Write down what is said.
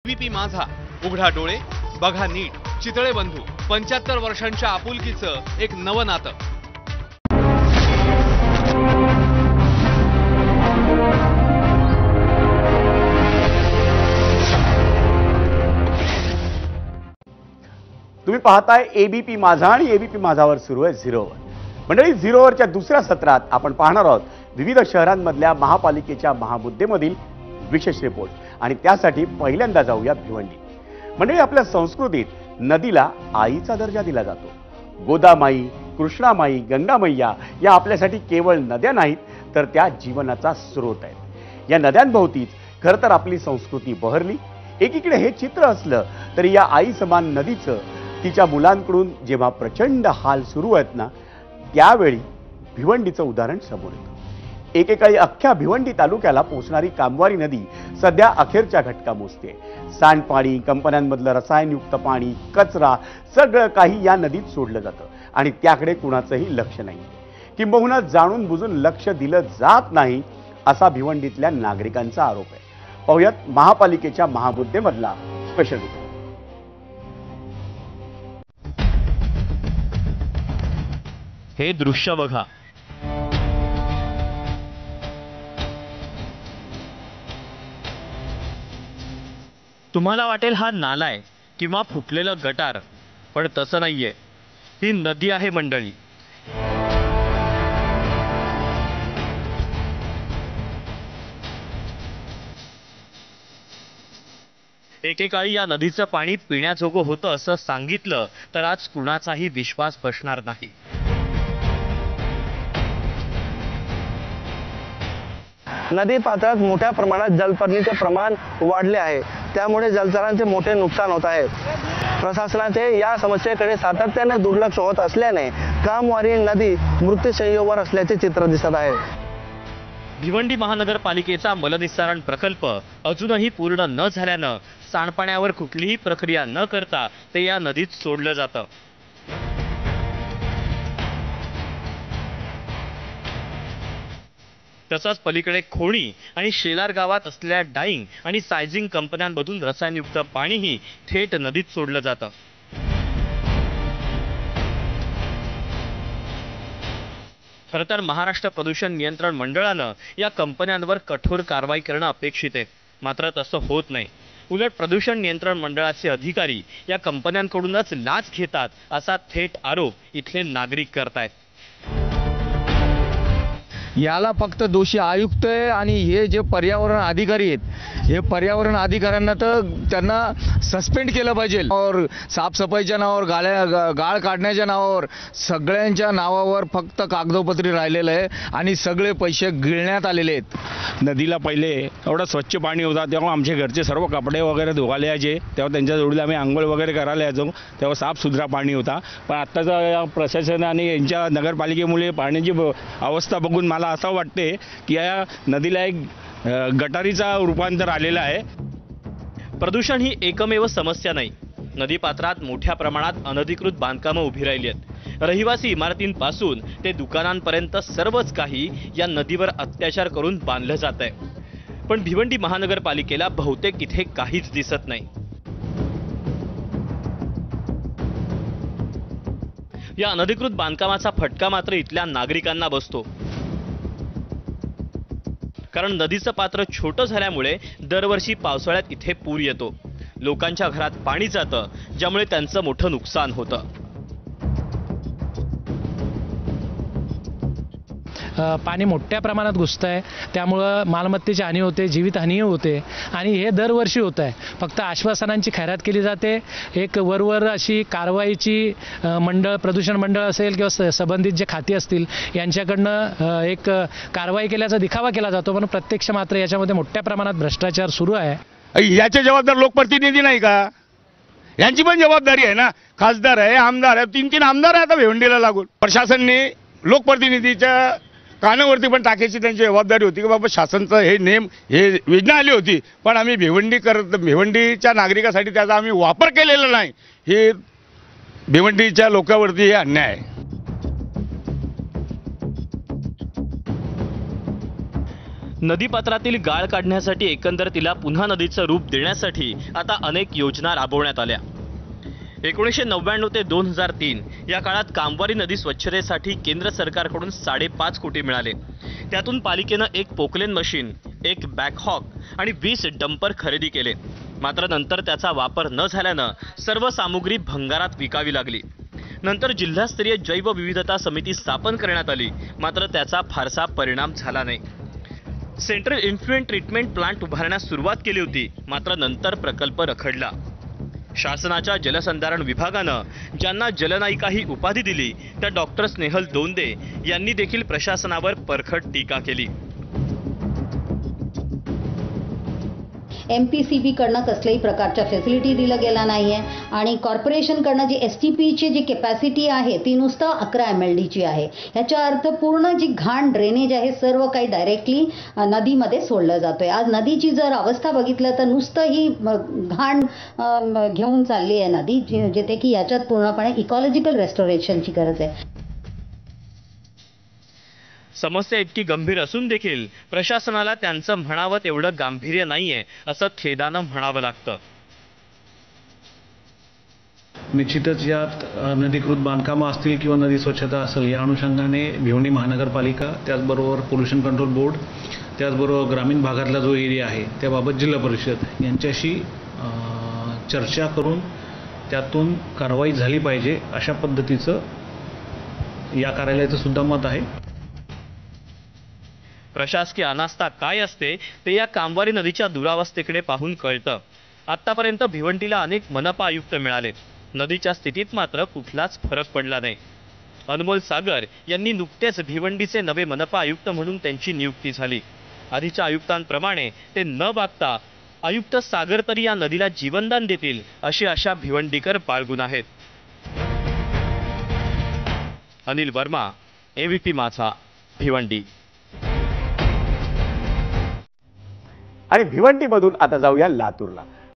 ABP माझा, उघडा डोळे बघा नीट. चितळे बंधू 75 वर्षांच्या आपुलकीचं एक नवं नातं. तुम्ही पाहताय एबीपी माझा आणि एबीपी माझावर सुरू आहे झिरोवर. मंडळी, झिरोवरच्या दुसऱ्या सत्रात आपण पाहणार आहोत विविध शहरांमधल्या महापालिकेच्या महामुद्देमधील विशेष रिपोर्ट. आणि त्यासाठी पहिल्यांदा जाऊया भिवंडी. मंडळी, आपल्या संस्कृतीत नदीला आईचा दर्जा दिला जातो. गोदामाई, कृष्णामाई, गंगामैया या आपल्यासाठी केवळ नद्या नाहीत, तर त्या जीवनाचा स्रोत आहेत. या नद्यांभोवतीच खरं तर आपली संस्कृती बहरली. एकीकडे हे चित्र असलं तरी या आई समान नदीचं तिच्या मुलांकडून जेव्हा प्रचंड हाल सुरू आहेत ना, त्यावेळी भिवंडीचं उदाहरण समोर येतं. एकेकाळी अख्ख्या भिवंडी तालुक्याला पोचणारी कामवारी नदी सध्या अखेरच्या घटका मोजते. सांडपाणी, कंपन्यांमधलं रसायनयुक्त पाणी, कचरा सगळं काही या नदीत सोडलं जातं आणि त्याकडे कुणाचंही लक्ष नाही. किंबहुना जाणून बुजून लक्ष दिलं जात नाही असा भिवंडीतल्या नागरिकांचा आरोप आहे. पाहुयात महापालिकेच्या महामुद्देमधला स्पेशल रिपोर्ट. हे दृश्य बघा. तुम्हाला वाटेल हा नाला आहे किंवा फुटलेलं गटार, पण तसं नाहीये. ही नदी आहे मंडळी. एकेकाळी या नदीचं पाणी पिण्याजोगं होतं असं सांगितलं तर आज कुणाचाही विश्वास बसणार नाही. नदी पात्रात मोठ्या प्रमाणात जलपर्णीचे प्रमाण वाढले आहे. त्यामुळे जलचरांचे मोठे नुकसान होत आहे. प्रशासनाचे या समस्येकडे सातत्याने दुर्लक्ष होत असल्याने कामवारी नदी मृत्यूशय्येवर असल्याचे चित्र दिसत आहे. भिवंडी महानगरपालिकेचा मलनिस्सारण प्रकल्प अजूनही पूर्ण न झाल्यानं सांडपाण्यावर कुठलीही प्रक्रिया न करता ते या नदीत सोडलं जातं. तसाच पलीकडे खोणी आणि शेलार गावात असलेल्या डाईंग आणि सायझिंग कंपन्यांमधून रसायनयुक्त पाणीही थेट नदीत सोडलं जातं. खरं तर महाराष्ट्र प्रदूषण नियंत्रण मंडळानं या कंपन्यांवर कठोर कारवाई करणं अपेक्षित आहे. मात्र तसं होत नाही. उलट प्रदूषण नियंत्रण मंडळाचे अधिकारी या कंपन्यांकडूनच लाच घेतात असा थेट आरोप इथले नागरिक करतायत. याला फक्त दोषी आयुक्त आहे आणि हे जे पर्यावरण अधिकारी आहेत, हे पर्यावरण अधिकाऱ्यांना तर त्यांना सस्पेंड केलं पाहिजे. और साफसफाईच्या नावावर, गाळ काढण्याच्या नावावर, सगळ्यांच्या नावावर फक्त कागदोपत्री राहिलेलं आहे आणि सगळे पैसे गिळण्यात आलेले आहेत. नदीला पहिले एवढं स्वच्छ पाणी होता, तेव्हा आमचे घरचे सर्व कपडे वगैरे धुवायला यायचे, तेव्हा त्यांच्या जोडीला आम्ही आंघोळ वगैरे करायला यायचो. तेव्हा साफसुथरा पाणी होता. पण आत्ताचा प्रशासन आणि यांच्या नगरपालिकेमुळे पाण्याची अवस्था बघून मला असं वाटते की या नदीला एक गटारीचा रूपांतर आलेलं आहे. प्रदूषण ही एकमेव समस्या नाही. नदीपात्रात मोठ्या प्रमाणात अनधिकृत बांधकामं उभी राहिली आहेत. रहिवासी इमारतींपासून ते दुकानांपर्यंत सर्वच काही या नदीवर अत्याचार करून बांधलं जात आहे. पण भिवंडी महानगरपालिकेला बहुतेक इथे काहीच दिसत नाही. या अनधिकृत बांधकामाचा फटका मात्र इथल्या नागरिकांना बसतो. कारण नदीचं पात्र छोटं झाल्यामुळे दरवर्षी पावसाळ्यात इथे पूर येतो. लोकांच्या घरात पाणी जातं, ज्यामुळे त्यांचं मोठं नुकसान होतं. पाणी मोठ्या प्रमाणात घुसतं आहे. त्यामुळं मालमत्तेची हानी होते, जीवितहानीही होते आणि हे दरवर्षी होत आहे. फक्त आश्वासनांची खैरात केली जाते. एक वरवर अशी कारवाईची मंडळ, प्रदूषण मंडळ असेल किंवा संबंधित जे खाती असतील यांच्याकडनं एक कारवाई केल्याचा दिखावा केला जातो. पण प्रत्यक्ष मात्र याच्यामध्ये मोठ्या प्रमाणात भ्रष्टाचार सुरू आहे. याचे जबाबदार लोकप्रतिनिधी नाही का? यांची पण जबाबदारी आहे ना. खासदार आहे, आमदार आहे, 3 आमदार आहे आता भिवंडीला लागून. प्रशासनाने लोकप्रतिनिधीच्या कानावरती पण टाकायची त्यांची जबाबदारी होती की बाबा शासनचं हे नेम, हे योजना आली होती, पण आम्ही भिवंडीच्या नागरिकासाठी त्याचा आम्ही वापर केलेला नाही. हे भिवंडीच्या लोकांवरती हे अन्याय आहे. नदीपात्रातील गाळ काढण्यासाठी एकंदर तिला पुन्हा नदीचं रूप देण्यासाठी आता अनेक योजना राबवण्यात आल्या. 1999 ते 2003 या काळात कामवारी नदी स्वच्छतेसाठी केंद्र सरकारकडून 5.5 कोटी मिळाले. त्यातून पालिकेनं एक पोकलेन मशीन, एक बॅकहॉक आणि 20 डंपर खरेदी केले. मात्र नंतर त्याचा वापर न झाल्यानं सर्व सामुग्री भंगारात विकावी लागली. नंतर जिल्हास्तरीय जैवविविधता समिती स्थापन करण्यात आली. मात्र त्याचा फारसा परिणाम झाला नाही. सेंट्रल इन्फ्लुएंट ट्रीटमेंट प्लांट उभारण्यास सुरुवात केली होती. मात्र नंतर प्रकल्प रखडला. शासनाच्या जलसंधारण विभागानं ज्यांना जलनायिका ही उपाधी दिली त्या डॉक्टर स्नेहल दोंदे यांनी देखील प्रशासनावर परखड टीका केली. MPCB कडनं कसल्याही प्रकारच्या फॅसिलिटी दिलं गेला नाहीये आणि कॉर्पोरेशनकडनं जी STPची जी कॅपॅसिटी आहे ती नुसतं 11 MLDची आहे. याचा अर्थ पूर्ण जी घाण ड्रेनेज आहे सर्व काही डायरेक्टली नदीमध्ये सोडलं जातोय. आज नदीची जर अवस्था बघितलं तर नुसतं ही घाण घेऊन चालली आहे नदी, जिथे की याच्यात पूर्णपणे इकॉलॉजिकल रेस्टोरेशनची गरज आहे. समस्या इतकी गंभीर असून देखील प्रशासनाला त्यांचं म्हणावं तेवढं गांभीर्य नाहीये असं खेदानं म्हणावं लागतं. निश्चितच यात नदीकृत बांधकामं असतील किंवा नदी स्वच्छता असेल या अनुषंगाने भिवंडी महानगरपालिका, त्याचबरोबर पोल्युशन कंट्रोल बोर्ड, त्याचबरोबर ग्रामीण भागातला जो एरिया आहे त्याबाबत जिल्हा परिषद यांच्याशी चर्चा करून त्यातून कारवाई झाली पाहिजे अशा पद्धतीचं या कार्यालयाचं सुद्धा मत आहे. प्रशासकीय अनास्था काय असते ते या कामवारी नदीच्या दुरावस्थेकडे पाहून कळतं. आतापर्यंत भिवंडीला अनेक मनपा आयुक्त मिळाले. नदीच्या स्थितीत मात्र कुठलाच फरक पडला नाही. अनमोल सागर यांनी नुकतेच भिवंडीचे नवे मनपा आयुक्त म्हणून त्यांची नियुक्ती झाली. आधीच्या आयुक्तांप्रमाणे ते न वागता आयुक्त सागर तरी या नदीला जीवनदान देतील अशी आशा भिवंडीकर बाळगून आहेत. अनिल वर्मा, ABP माझा, भिवंडी. आणि भिवंडीमधून आता जाऊया लातूरला.